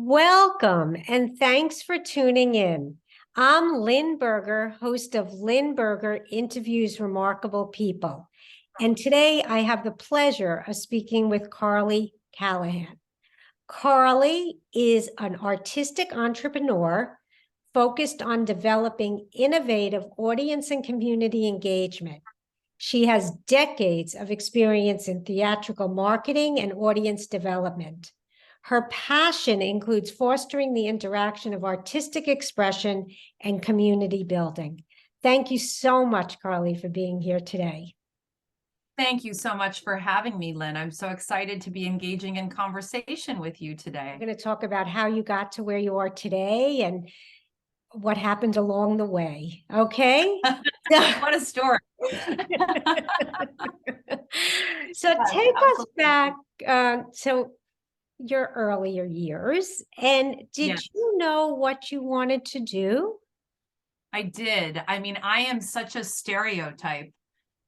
Welcome and thanks for tuning in. I'm Lynn Berger, host of Lynn Berger Interviews Remarkable People. And today I have the pleasure of speaking with Carly Callahan. Carly is an artistic entrepreneur focused on developing innovative audience and community engagement. She has decades of experience in theatrical marketing and audience development. Her passion includes fostering the interaction of artistic expression and community building. Thank you so much, Carly, for being here today. Thank you so much for having me, Lynn. I'm so excited to be engaging in conversation with you today. We're going to talk about how you got to where you are today and what happened along the way. Okay? What a story. So take us back to your earlier years. And did you know what you wanted to do? I did. I mean, I am such a stereotype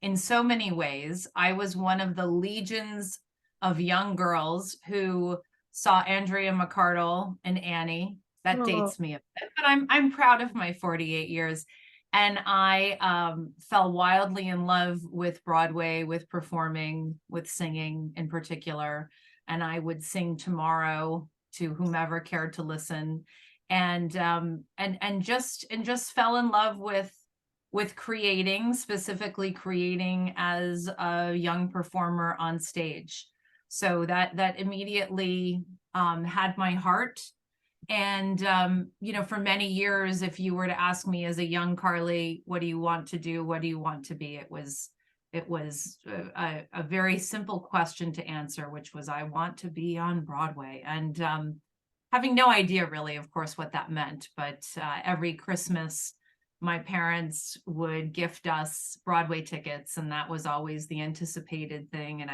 in so many ways. I was one of the legions of young girls who saw Andrea McArdle and Annie. That dates me a bit, but I'm proud of my 48 years. And I fell wildly in love with Broadway, with performing, with singing in particular. And I would sing Tomorrow to whomever cared to listen, and just fell in love with creating, specifically creating as a young performer on stage. So that immediately had my heart. And for many years, if you were to ask me as a young Carly, what do you want to do? What do you want to be? It was a very simple question to answer, which was, I want to be on Broadway. And having no idea really, of course, what that meant. But every Christmas, my parents would gift us Broadway tickets, and that was always the anticipated thing. And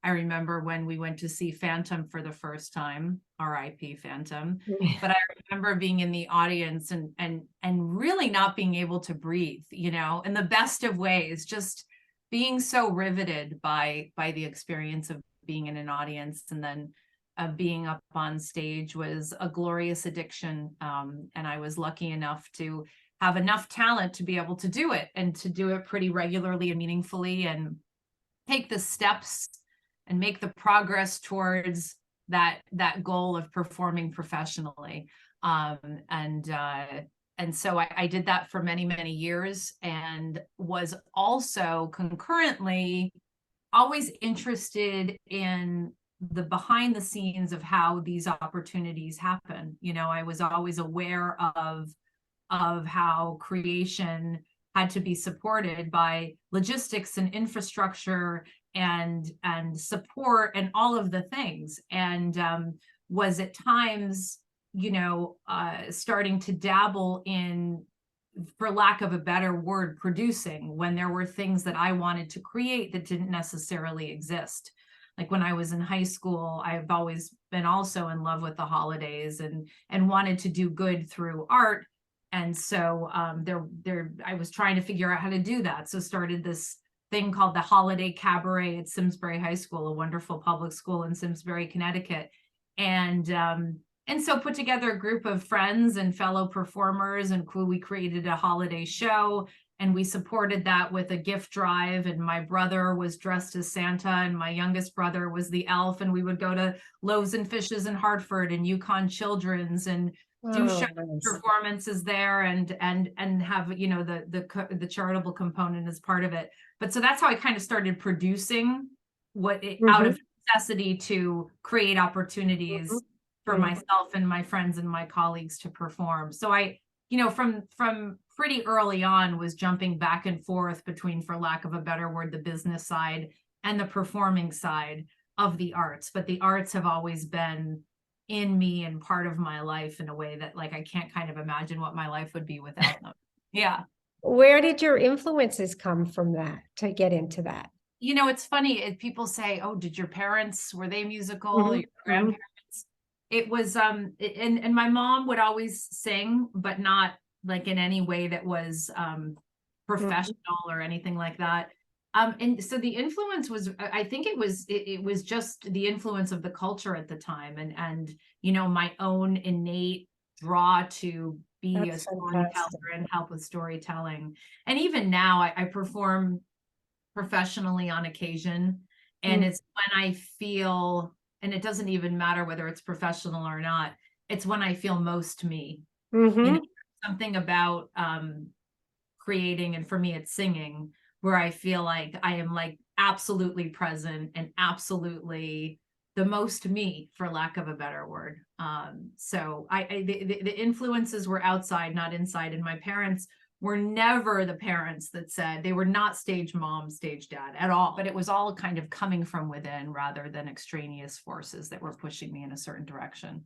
I remember when we went to see Phantom for the first time, R.I.P. Phantom. But I remember being in the audience and really not being able to breathe, in the best of ways, just being so riveted by the experience of being in an audience, and then being up on stage was a glorious addiction. And I was lucky enough to have enough talent to be able to do it, and to do it pretty regularly and meaningfully, and take the steps and make the progress towards that goal of performing professionally. And so I did that for many, many years, and was also concurrently always interested in the behind the scenes of how these opportunities happen. I was always aware of how creation had to be supported by logistics and infrastructure and support and all of the things, and was at times starting to dabble in, for lack of a better word, producing, when there were things that I wanted to create that didn't necessarily exist. Like when I was in high school, I've always been also in love with the holidays and wanted to do good through art. And so I was trying to figure out how to do that. So started this thing called the Holiday Cabaret at Simsbury High School, a wonderful public school in Simsbury, Connecticut. And so put together a group of friends and fellow performers, and we created a holiday show, and we supported that with a gift drive. And my brother was dressed as Santa, and my youngest brother was the elf. And we would go to Loaves and Fishes in Hartford and Yukon Children's and do show performances there, and have the charitable component as part of it. But so that's how I kind of started producing out of necessity to create opportunities for myself and my friends and my colleagues to perform. So I, from pretty early on, was jumping back and forth between, for lack of a better word, the business side and the performing side of the arts. But the arts have always been in me and part of my life in a way that, like, I can't kind of imagine what my life would be without them. Yeah. Where did your influences come from that to get into that? It's funny. People say, "Oh, did your parents, were they musical? Your grandparents?" It was, and my mom would always sing, but not like in any way that was professional or anything like that. And so the influence was, I think it was just the influence of the culture at the time, and my own innate draw to be a That's fantastic. storyteller and help with storytelling. And even now, I perform professionally on occasion, and Mm. it's when I feel, and it doesn't even matter whether it's professional or not, it's when I feel most me. You know, Mm-hmm. something about creating, and for me it's singing, where I feel like I am like absolutely present and absolutely the most me, for lack of a better word. So the influences were outside, not inside, and my parents were never the parents that said, they were not stage mom, stage dad at all, but it was all kind of coming from within rather than extraneous forces that were pushing me in a certain direction.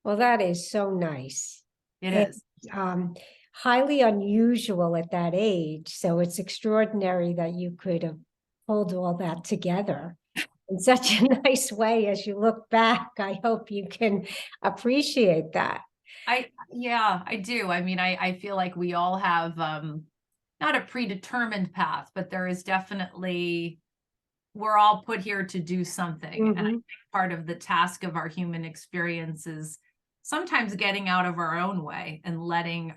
Well, that is so nice. It And is. um, highly unusual at that age. So it's extraordinary that you could have pulled all that together in such a nice way as you look back. I hope you can appreciate that. Yeah, I do. I mean, I feel like we all have not a predetermined path, but there is definitely, we're all put here to do something. And I Mm-hmm. think part of the task of our human experience is sometimes getting out of our own way and letting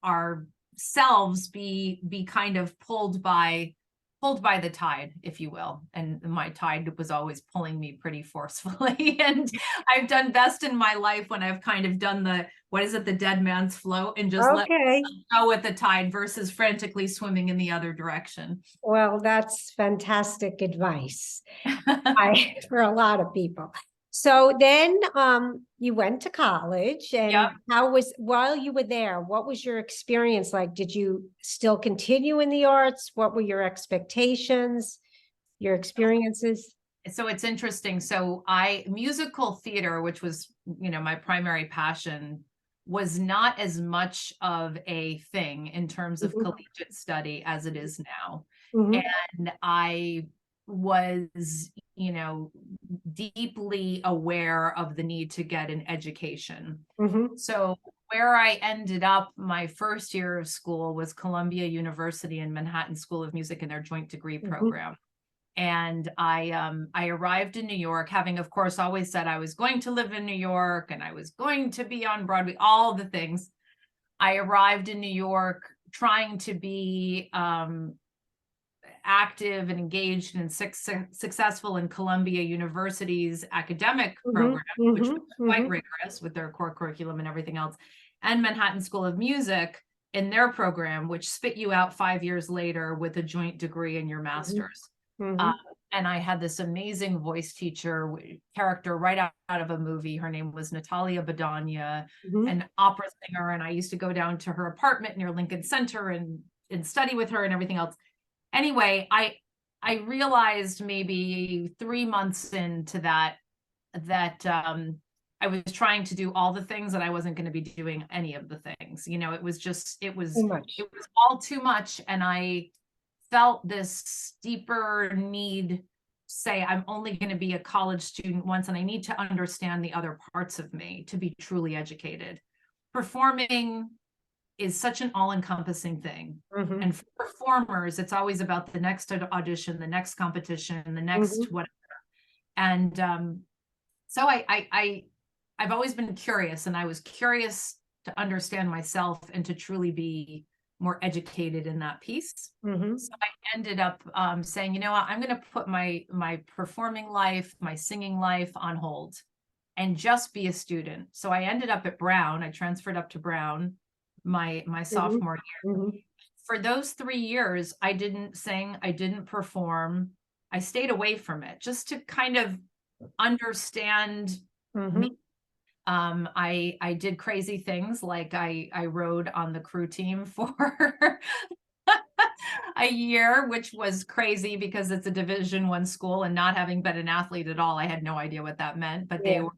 ourselves be kind of pulled by the tide, if you will. And my tide was always pulling me pretty forcefully. And I've done best in my life when I've kind of done what is it, the dead man's float, and just let Okay. go with the tide versus frantically swimming in the other direction. Well, that's fantastic advice. For a lot of people. So then you went to college, and Yep. how was, while you were there, what was your experience like? Did you still continue in the arts? What were your expectations, your experiences? So it's interesting. So musical theater, which was, my primary passion, was not as much of a thing in terms of Mhm, collegiate study as it is now. mhm, And I was, deeply aware of the need to get an education. mhm, So where I ended up my first year of school was Columbia University and Manhattan School of Music in their joint degree mhm, program. And I arrived in New York, having of course always said I was going to live in New York and I was going to be on Broadway, all the things. I arrived in New York trying to be active and engaged and successful in Columbia University's academic mhm, program, which was mhm, quite mhm, rigorous with their core curriculum and everything else, and Manhattan School of Music in their program, which spit you out 5 years later with a joint degree in your mhm, master's. Uh, mhm, and I had this amazing voice teacher character right out of a movie. Her name was Natalia Badania, mhm. an opera singer. And I used to go down to her apartment near Lincoln Center and study with her and everything else. Anyway, I realized maybe 3 months into that I was trying to do all the things that I wasn't going to be doing any of the things. It was just Too it much. was all too much, and I felt this deeper need to say I'm only going to be a college student once, and I need to understand the other parts of me to be truly educated. Performing is such an all-encompassing thing. Mhm, And for performers, it's always about the next audition, the next competition, the next mhm, whatever. And so I've always been curious, and I was curious to understand myself and to truly be more educated in that piece. mhm, So I ended up saying, you know what, I'm going to put my performing life, my singing life on hold and just be a student. So I ended up at Brown. I transferred up to Brown my mhm, sophomore year. mhm, For those 3 years, I didn't sing, I didn't perform. I stayed away from it just to kind of understand me. mhm. I did crazy things, like I rode on the crew team for a year, which was crazy because it's a Division I school, and not having been an athlete at all, I had no idea what that meant. But Yeah,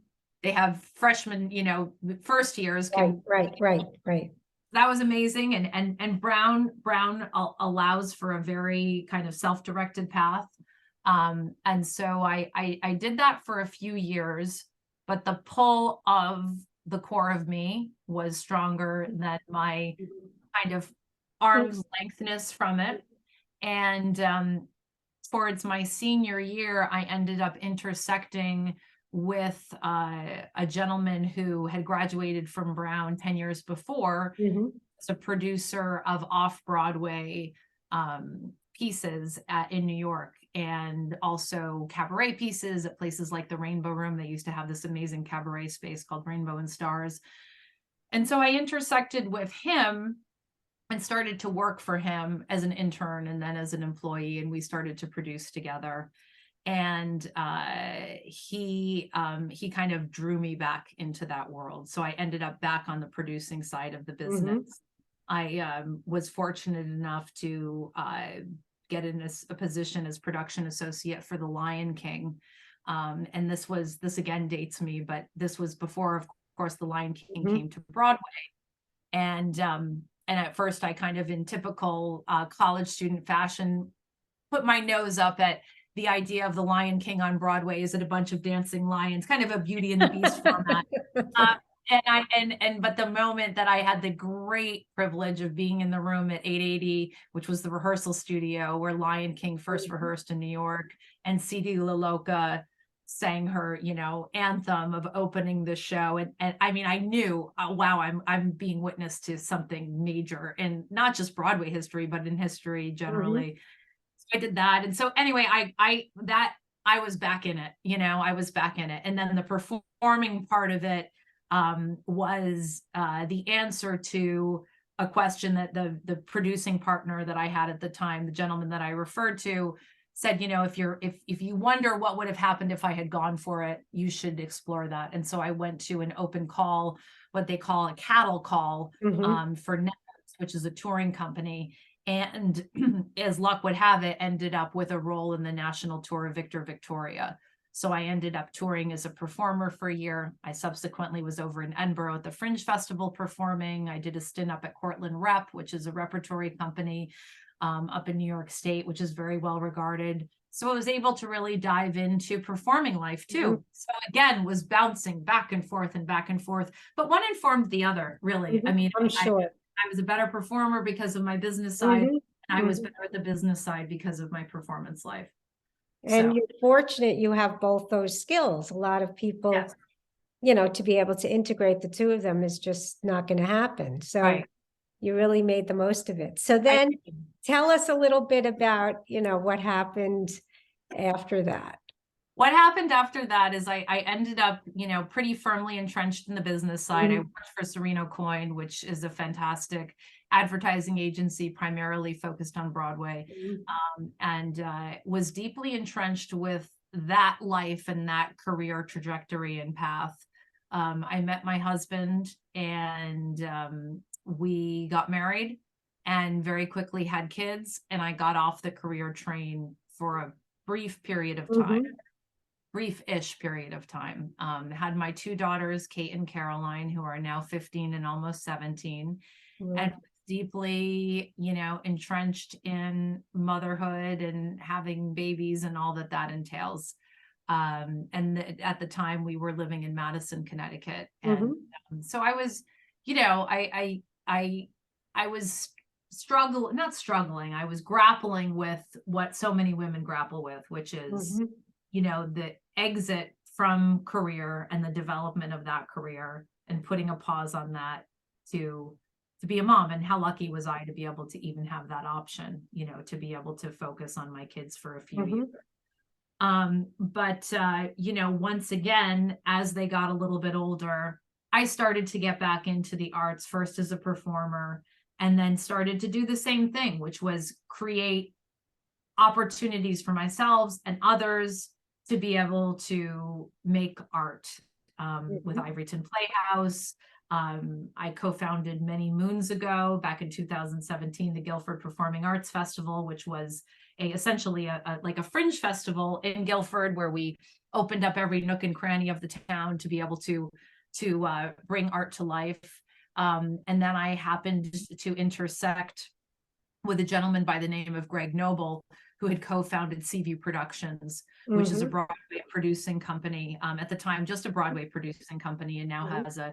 they have freshmen, first years right, can. right, right, right. That was amazing, and Brown allows for a very kind of self-directed path. And so I did that for a few years, but the pull of the core of me was stronger than my kind of arm's lengthness from it. And towards my senior year, I ended up intersecting with a gentleman who had graduated from Brown 10 years before, as a producer of off-Broadway pieces in New York, and also cabaret pieces at places like the Rainbow Room. They used to have this amazing cabaret space called Rainbow and Stars. And so I intersected with him and started to work for him as an intern and then as an employee, and we started to produce together. And he kind of drew me back into that world. So I ended up back on the producing side of the business. I was fortunate enough to get in a position as production associate for The Lion King. And this again dates me, but this was before, of course, The Lion King came to Broadway. And at first I kind of, in typical college student fashion, put my nose up at the idea of The Lion King on Broadway. Is it a bunch of dancing lions, kind of a Beauty and the Beast format? But the moment that I had the great privilege of being in the room at 880, which was the rehearsal studio where Lion King first rehearsed in New York, and Sidi La Loca sang her, anthem of opening the show. And I mean, I knew, wow, I'm being witness to something major in not just Broadway history, but in history generally. So I did that. And so anyway, I was back in it, I was back in it. And then the performing part of it was the answer to a question that the producing partner that I had at the time, the gentleman that I referred to, said, if you wonder what would have happened if I had gone for it, you should explore that. And so I went to an open call, what they call a cattle call, for Netflix, which is a touring company. And as luck would have it, ended up with a role in the national tour of Victor Victoria. So I ended up touring as a performer for a year. I subsequently was over in Edinburgh at the Fringe Festival performing. I did a stint up at Cortland Rep, which is a repertory company up in New York State, which is very well regarded. So I was able to really dive into performing life too. So again, was bouncing back and forth, but one informed the other, really. I mean, I'm sure. I was a better performer because of my business side, and I was better at the business side because of my performance life. And you're fortunate you have both those skills. A lot of people, to be able to integrate the two of them is just not going to happen. So you really made the most of it. So then tell us a little bit about, what happened after that. What happened after that is I ended up, pretty firmly entrenched in the business side. I worked for Sereno Coin, which is a fantastic advertising agency primarily focused on Broadway, and was deeply entrenched with that life and that career trajectory and path. I met my husband, and we got married and very quickly had kids, and I got off the career train for a brief period of time. Brief-ish period of time. Had my two daughters, Kate and Caroline, who are now 15 and almost 17, and deeply, entrenched in motherhood and having babies and all that entails. At the time we were living in Madison, Connecticut. And so I was, I was not struggling. I was grappling with what so many women grapple with, which is, the exit from career and the development of that career, and putting a pause on that to be a mom. And how lucky was I to be able to even have that option, to be able to focus on my kids for a few years. But once again, as they got a little bit older, I started to get back into the arts, first as a performer, and then started to do the same thing, which was create opportunities for myself and others to be able to make art. With Ivoryton Playhouse, I co-founded many moons ago, back in 2017, the Guilford Performing Arts Festival, which was essentially like a fringe festival in Guilford, where we opened up every nook and cranny of the town to be able to bring art to life. And then I happened to intersect with a gentleman by the name of Greg Noble, who had co-founded Seaview Productions, which is a Broadway producing company. At the time, just a Broadway producing company, and now has a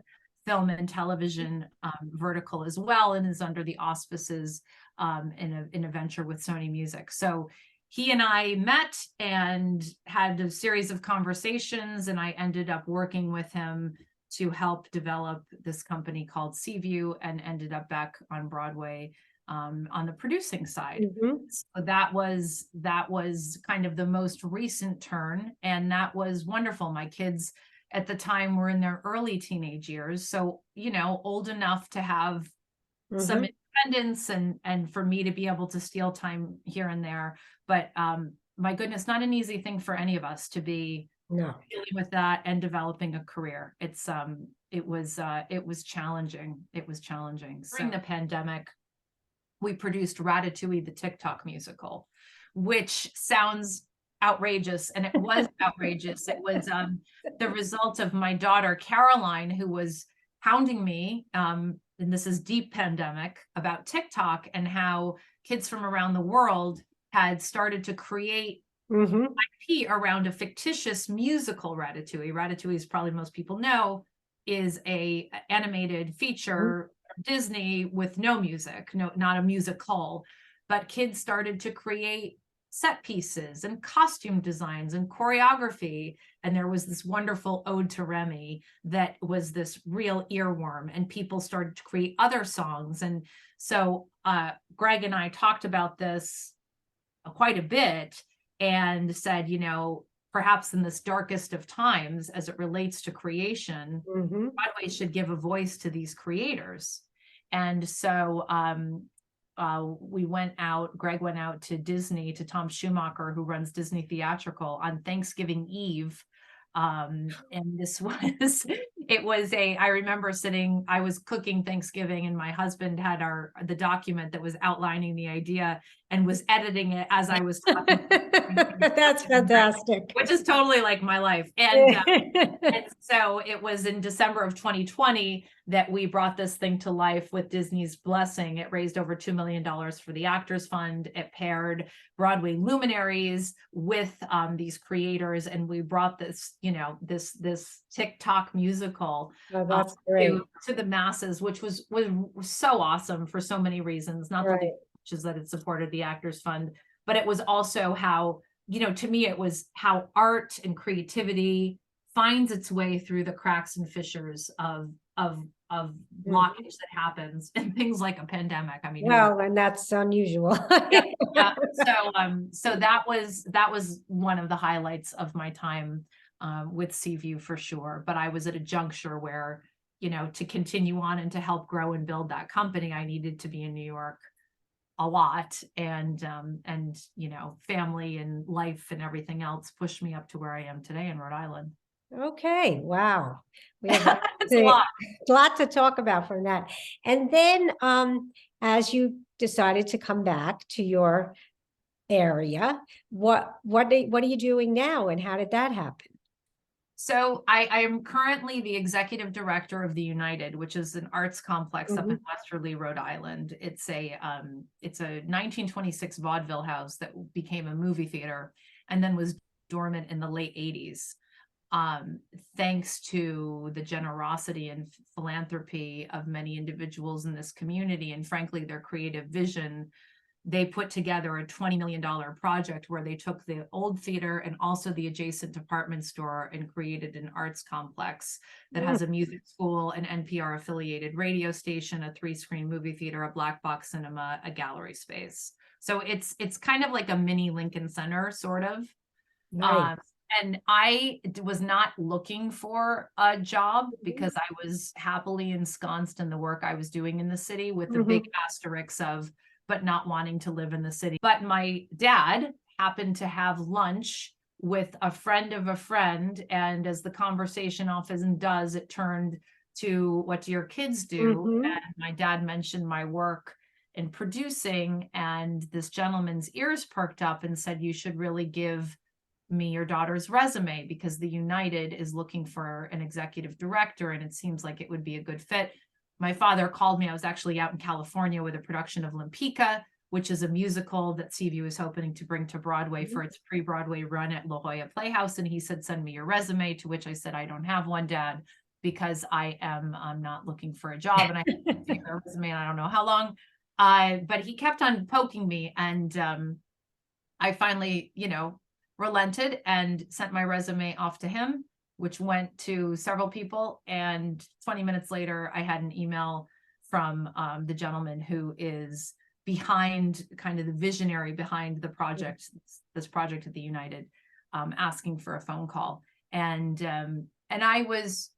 film and television vertical as well, and is under the auspices in a venture with Sony Music. So he and I met and had a series of conversations, and I ended up working with him to help develop this company called Seaview, and ended up back on Broadway on the producing side. So that was kind of the most recent turn, and that was wonderful. My kids at the time were in their early teenage years, so old enough to have some independence, and for me to be able to steal time here and there. But my goodness, not an easy thing for any of us to be dealing with that and developing a career. It was challenging. It was challenging. During the pandemic, we produced Ratatouille, the TikTok musical, which sounds outrageous, and it was outrageous. It was the result of my daughter Caroline, who was hounding me, and this is deep pandemic, about TikTok and how kids from around the world had started to create IP around a fictitious musical Ratatouille. Ratatouille, as probably most people know, is a animated feature from Disney with no music, not a musical, but kids started to create set pieces and costume designs and choreography. And there was this wonderful ode to Remy that was this real earworm, and people started to create other songs. And so Greg and I talked about this quite a bit and said, perhaps in this darkest of times, as it relates to creation, Broadway should give a voice to these creators. And so Greg went out to Disney, to Tom Schumacher, who runs Disney Theatrical, on Thanksgiving Eve. And I remember I was cooking Thanksgiving, and my husband had the document that was outlining the idea and was editing it as I was talking. That's fantastic. Which is totally like my life. And so it was in December of 2020 that we brought this thing to life with Disney's blessing. It raised over $2 million for the Actors Fund. It paired Broadway luminaries with these creators, and we brought this, this TikTok musical that's great. to the masses, which was so awesome for so many reasons. Not that is that it supported the Actors Fund, but it was also how, to me, it was how art and creativity finds its way through the cracks and fissures of blockage that happens in things like a pandemic. I mean, well, and that's unusual. yeah. So that was one of the highlights of my time with Seaview, for sure. But I was at a juncture where, to continue on and to help grow and build that company, I needed to be in New York a lot, and family and life and everything else pushed me up to where I am today in Rhode Island. Okay. Wow. We have a lot to talk about from that. And then as you decided to come back to your area, what are you doing now, and how did that happen? So I am currently the executive director of the United, which is an arts complex up in Westerly, Rhode Island. It's a 1926 vaudeville house that became a movie theater and then was dormant in the late 80s. Thanks to the generosity and philanthropy of many individuals in this community, and frankly, their creative vision, they put together a $20 million project where they took the old theater and also the adjacent department store and created an arts complex that has a music school, an NPR affiliated radio station, a 3-screen movie theater, a black box cinema, a gallery space. So it's kind of like a mini Lincoln Center, sort of. Nice. And I was not looking for a job because I was happily ensconced in the work I was doing in the city, with the big asterisks of, but not wanting to live in the city. But my dad happened to have lunch with a friend of a friend, and as the conversation often does, it turned to, what do your kids do? And my dad mentioned my work in producing, and this gentleman's ears perked up and said, you should really give me your daughter's resume, because the United is looking for an executive director, and it seems like it would be a good fit. My father called me. I was actually out in California with a production of Limpika, which is a musical that Seaview is hoping to bring to Broadway for its pre-Broadway run at La Jolla Playhouse. And he said, send me your resume, to which I said, I don't have one, Dad. because I'm not looking for a job and I have to a resume and I don't know how long. But he kept on poking me, and I finally, relented and sent my resume off to him, which went to several people. And 20 minutes later, I had an email from the gentleman who is behind, kind of the visionary behind the project, this project at the United, asking for a phone call. And I was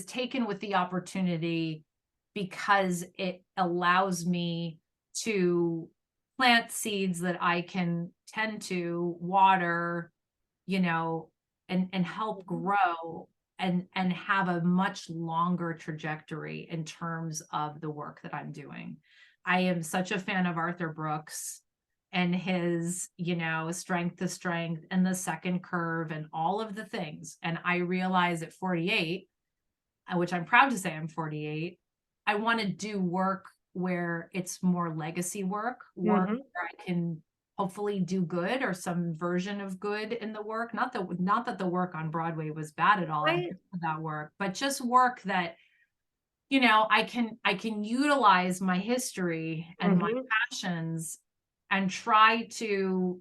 taken with the opportunity because it allows me to plant seeds that I can tend to water, and help grow and have a much longer trajectory in terms of the work that I'm doing. I am such a fan of Arthur Brooks and his, strength to strength and the second curve and all of the things. And I realize at 48, which I'm proud to say I'm 48, I want to do work where it's more legacy work where I can hopefully do good or some version of good in the work. Not that the work on Broadway was bad at all. I did that work, but just work that, I can utilize my history and my passions and try to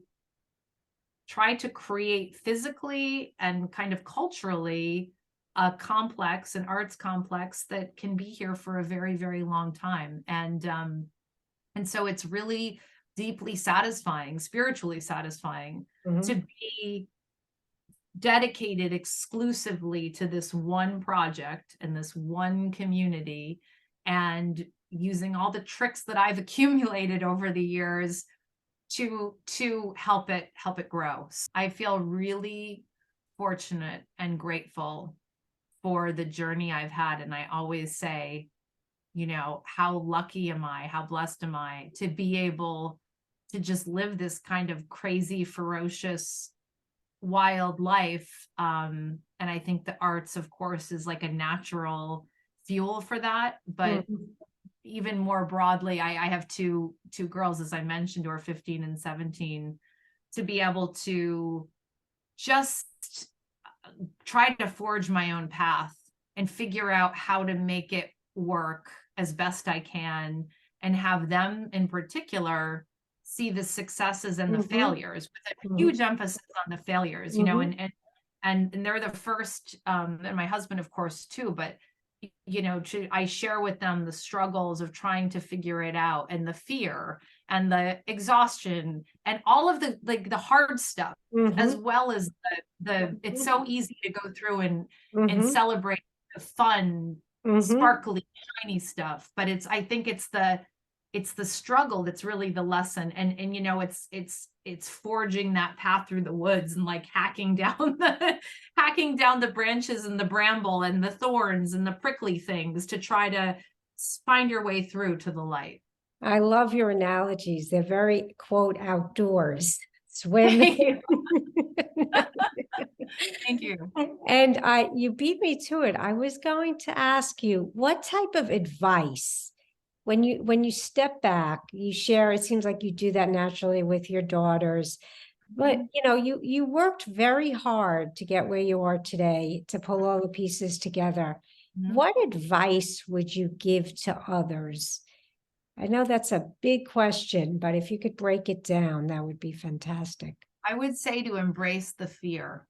create physically and kind of culturally a complex, an arts complex that can be here for a very, very long time. And so it's really deeply satisfying, spiritually satisfying to be dedicated exclusively to this one project and this one community, and using all the tricks that I've accumulated over the years to help it grow. I feel really fortunate and grateful for the journey I've had. And I always say, how lucky am I, how blessed am I to be able to just live this kind of crazy, ferocious, wild life. And I think the arts, of course, is like a natural fuel for that. But even more broadly, I have two girls, as I mentioned, who are 15 and 17, to be able to just try to forge my own path and figure out how to make it work as best I can, and have them in particular see the successes and the failures, with a huge emphasis on the failures, and they're the first, and my husband, of course, too, but I share with them the struggles of trying to figure it out, and the fear and the exhaustion and all of the hard stuff, as well as the it's so easy to go through and celebrate the fun, sparkly, shiny stuff, but I think it's the struggle that's really the lesson. And it's forging that path through the woods and like hacking down the branches and the bramble and the thorns and the prickly things to try to find your way through to the light. I love your analogies. They're very, quote, outdoors. Swimming. Thank you. And you beat me to it. I was going to ask you, what type of advice, when you step back, you share, it seems like you do that naturally with your daughters, but you worked very hard to get where you are today, to pull all the pieces together. What advice would you give to others? I know that's a big question, but if you could break it down, that would be fantastic. I would say to embrace the fear,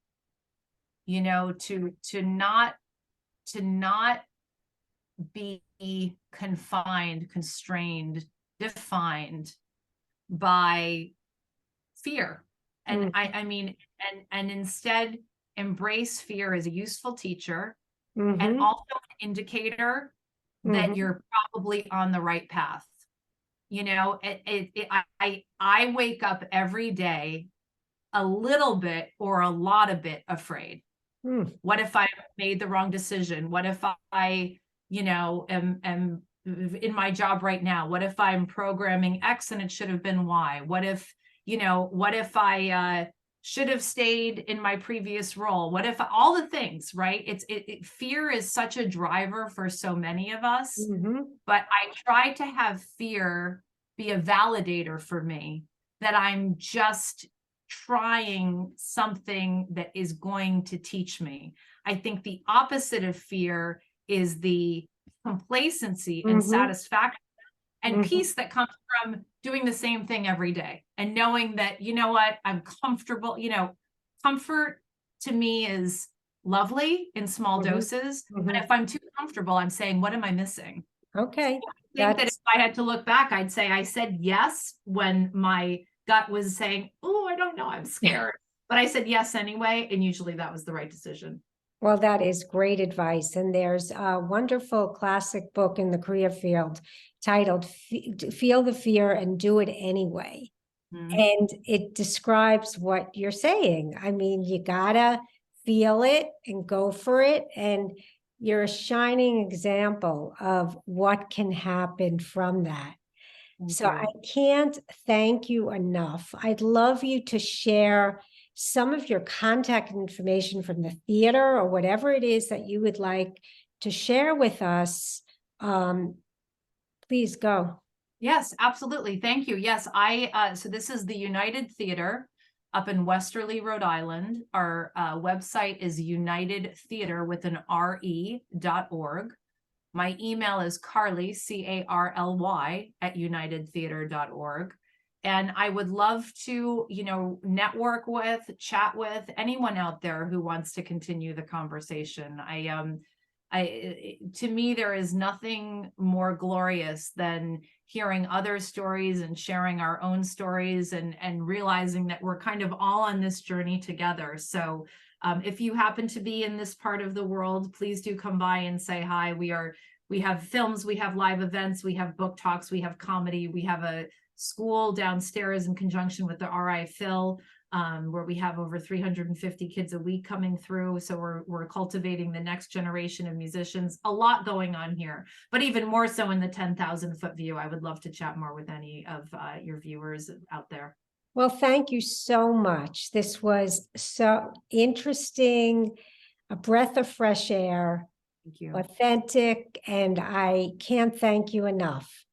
to not be confined, constrained, defined by fear. And I mean, and instead embrace fear as a useful teacher, and also an indicator that you're probably on the right path. I wake up every day a little bit or a lot of bit afraid. What if I made the wrong decision? What if I, am in my job right now? What if I'm programming X and it should have been Y? What if I should have stayed in my previous role? What if all the things, right? Fear is such a driver for so many of us, but I try to have fear be a validator for me that I'm just trying something that is going to teach me. I think the opposite of fear is the complacency and Mm-hmm. satisfaction and Mm-hmm. peace that comes from doing the same thing every day and knowing that, you know what, I'm comfortable. Comfort to me is lovely in small Mm-hmm. doses. But Mm-hmm. if I'm too comfortable, I'm saying, what am I missing? Okay. I think that if That's I had to look back, I'd say I said yes when my gut was saying, oh, I don't know, I'm scared. But I said yes anyway, and usually that was the right decision. Well, that is great advice. And there's a wonderful classic book in the career field titled Feel the Fear and Do It Anyway. Mhm. And it describes what you're saying. I mean, you gotta feel it and go for it. And you're a shining example of what can happen from that. Thank So I you. can't thank you enough. I'd love you to share some of your contact information from the theater or whatever it is that you would like to share with us. Please go. Yes, absolutely. Thank you. Yes, so this is the United Theater up in Westerly, Rhode Island. Our website is unitedtheater with an RE.org. My email is Carly, CARLY at unitedtheater.org. And I would love to, network with, chat with anyone out there who wants to continue the conversation. To me, there is nothing more glorious than hearing other stories and sharing our own stories and realizing that we're kind of all on this journey together. So if you happen to be in this part of the world, please do come by and say hi. We have films, we have live events, we have book talks, we have comedy, we have a school downstairs in conjunction with the RI Phil, where we have over 350 kids a week coming through. So we're cultivating the next generation of musicians. A lot going on here, but even more so in the 10,000-foot view. I would love to chat more with any of your viewers out there. Well, thank you so much. This was so interesting, a breath of fresh air, Thank you. authentic, and I can't thank you enough.